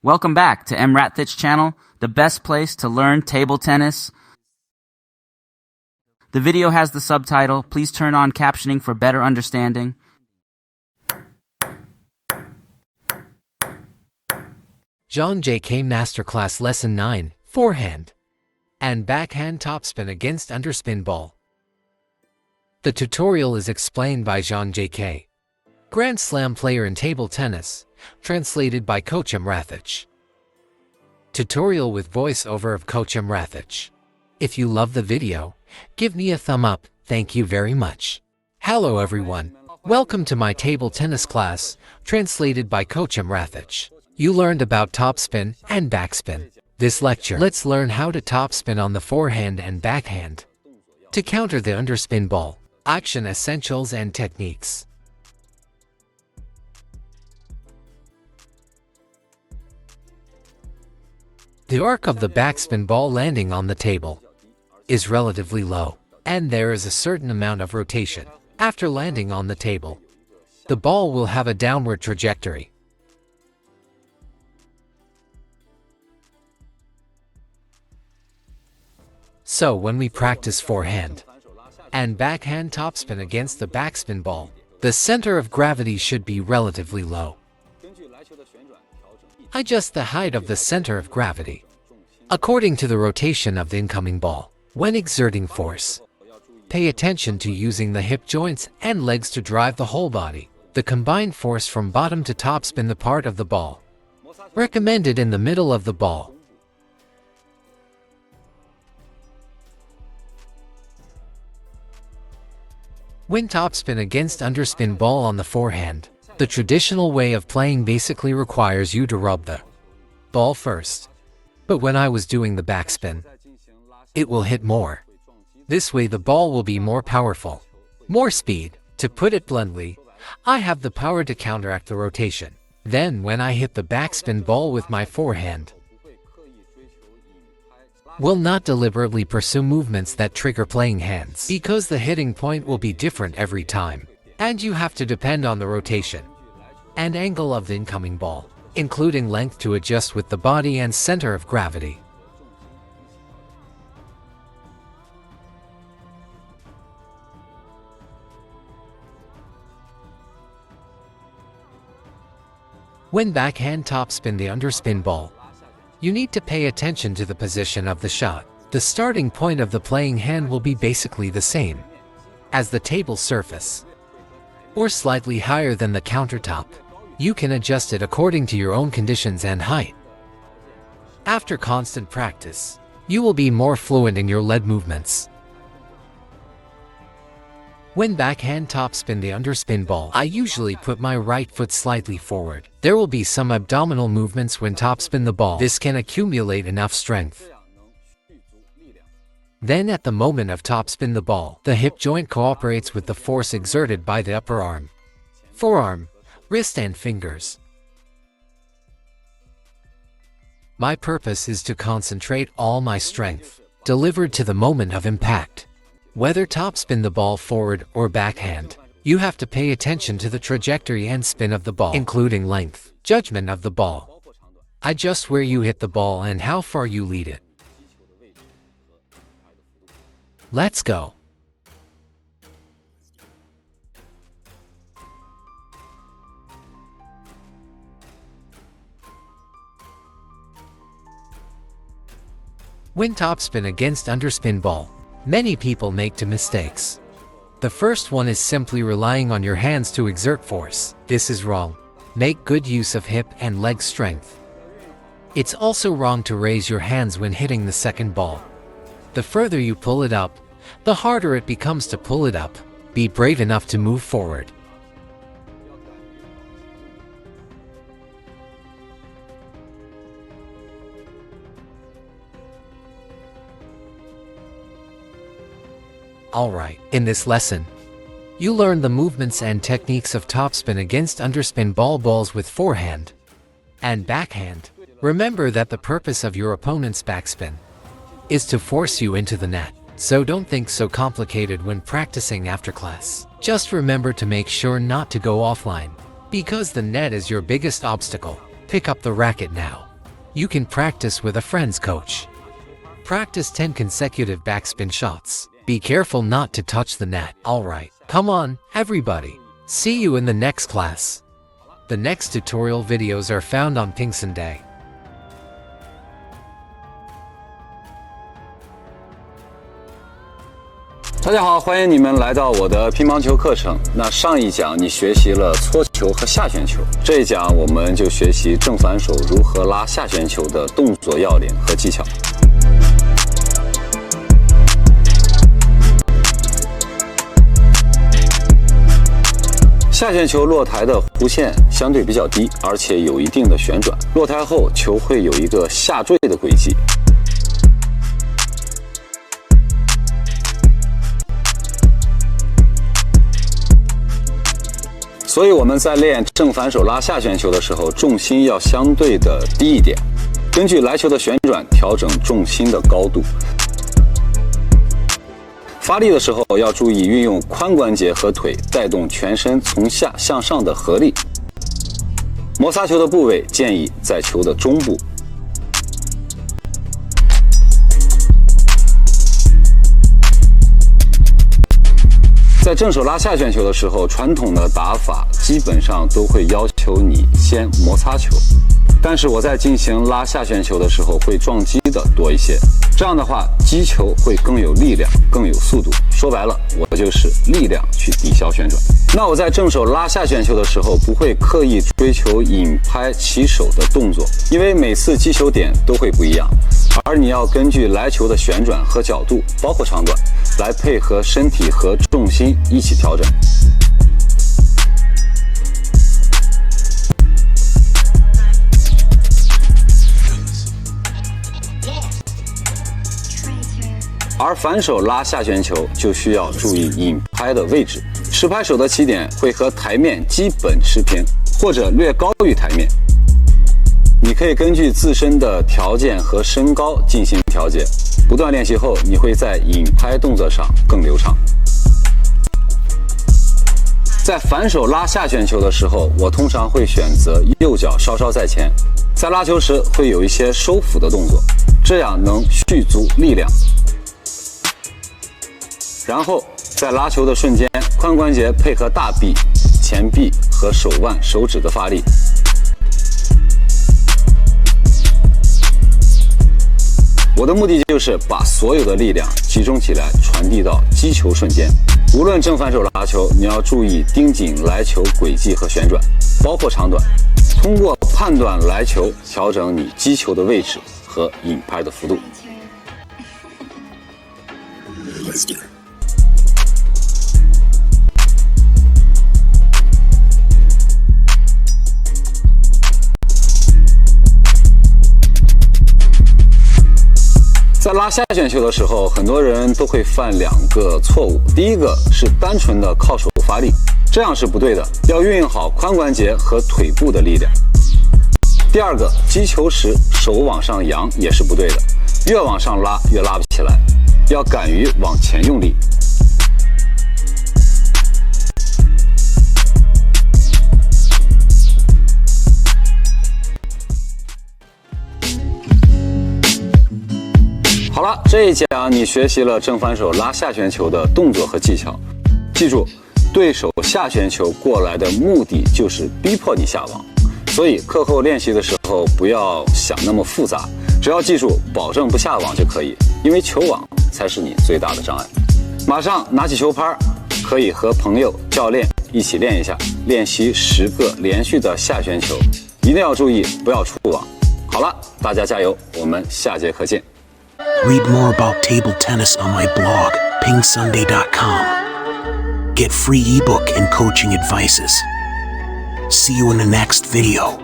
Welcome back to EmRatThich channel, the best place to learn table tennis. The video has the subtitle. Please turn on captioning for better understanding. Zhang Jike Masterclass Lesson 9, Forehand and Backhand Topspin against Underspin Ball. The tutorial is explained by Zhang Jike, Grand Slam player in table tennis, translated by Coach EmRatThich. Tutorial with voice-over of Coach EmRatThich. If you love the video, give me a thumb up, thank you very much. Hello everyone, welcome to my table tennis class, translated by Coach EmRatThich. You learned about topspin and backspin. This lecture, let's learn how to topspin on the forehand and backhand to counter the underspin ball. Action essentials and techniques. The arc of the backspin ball landing on the table is relatively low, and there is a certain amount of rotation. After landing on the table, the ball will have a downward trajectory. So when we practice forehand and backhand topspin against the backspin ball, the center of gravity should be relatively low. Adjust the height of the center of gravity according to the rotation of the incoming ball. When exerting force, pay attention to using the hip joints and legs to drive the whole body. The combined force from bottom to top spin the part of the ball. Recommended in the middle of the ball. When topspin against underspin ball on the forehand, the traditional way of playing basically requires you to rub the ball first. But when I was doing the backspin, it will hit more. This way the ball will be more powerful, more speed. To put it bluntly, I have the power to counteract the rotation. Then when I hit the backspin ball with my forehand, will not deliberately pursue movements that trigger playing hands, because the hitting point will be different every time, and you have to depend on the rotation and angle of the incoming ball, including length to adjust with the body and center of gravity. When backhand topspin the underspin ball, you need to pay attention to the position of the shot. The starting point of the playing hand will be basically the same as the table surface, or slightly higher than the countertop. You can adjust it according to your own conditions and height. After constant practice, you will be more fluent in your lead movements. When backhand topspin the underspin ball, I usually put my right foot slightly forward. There will be some abdominal movements when topspin the ball. This can accumulate enough strength. Then at the moment of topspin the ball, the hip joint cooperates with the force exerted by the upper arm, forearm, wrist and fingers. My purpose is to concentrate all my strength, delivered to the moment of impact. Whether topspin the ball forward or backhand, you have to pay attention to the trajectory and spin of the ball, including length, judgment of the ball. Adjust where you hit the ball and how far you lead it. Let's go. When topspin against underspin ball, many people make two mistakes. The first one is simply relying on your hands to exert force. This is wrong. Make good use of hip and leg strength. It's also wrong to raise your hands when hitting the second ball. The further you pull it up, the harder it becomes to pull it up. Be brave enough to move forward. Alright, in this lesson, you learn the movements and techniques of topspin against underspin balls with forehand and backhand. Remember that the purpose of your opponent's backspin is to force you into the net. So don't think so complicated when practicing after class. Just remember to make sure not to go offline, because the net is your biggest obstacle. Pick up the racket now. You can practice with a friend's coach. Practice 10 consecutive backspin shots. Be careful not to touch the net. Alright, come on, everybody. See you in the next class. The next tutorial videos are found on PingSunday. 大家好，欢迎你们来到我的乒乓球课程。那上一讲你学习了搓球和下旋球，这一讲我们就学习正反手如何拉下旋球的动作要领和技巧。下旋球落台的弧线相对比较低，而且有一定的旋转。落台后，球会有一个下坠的轨迹。所以我们在练正反手拉下旋球的时候，重心要相对的低一点，根据来球的旋转调整重心的高度。发力的时候要注意运用髋关节和腿带动全身从下向上的合力。摩擦球的部位建议在球的中部。在正手拉下旋球的时候，传统的打法基本上都会要求你先摩擦球，但是我在进行拉下旋球的时候会撞击的多一些，这样的话击球会更有力量，更有速度。说白了，我就是力量去抵消旋转。那我在正手拉下旋球的时候，不会刻意追求引拍起手的动作，因为每次击球点都会不一样，而你要根据来球的旋转和角度，包括长短，来配合身体和重心一起调整。而反手拉下旋球就需要注意引拍的位置，持拍手的起点会和台面基本持平，或者略高于台面。你可以根据自身的条件和身高进行调节，不断练习后，你会在引拍动作上更流畅。在反手拉下旋球的时候，我通常会选择右脚稍稍在前，在拉球时会有一些收腹的动作，这样能蓄足力量。然后在拉球的瞬间，髋关节配合大臂、前臂和手腕、手指的发力。我的目的就是把所有的力量集中起来，传递到击球瞬间。无论正反手拉球，你要注意盯紧来球轨迹和旋转，包括长短。通过判断来球，调整你击球的位置和引拍的幅度。在拉下旋球的时候，很多人都会犯2个错误。第一个是单纯的靠手发力，这样是不对的，要运用好髋关节和腿部的力量。第二个，击球时手往上扬也是不对的，越往上拉越拉不起来，要敢于往前用力。好了，这一讲你学习了正反手拉下旋球的动作和技巧。记住，对手下旋球过来的目的就是逼迫你下网，所以课后练习的时候不要想那么复杂，只要记住保证不下网就可以，因为球网才是你最大的障碍。马上拿起球拍，可以和朋友、教练一起练一下，练习10个连续的下旋球，一定要注意不要触网。好了，大家加油，我们下节课见。Read more about table tennis on my blog, PingSunday.com. Get free ebook and coaching advices. See you in the next video.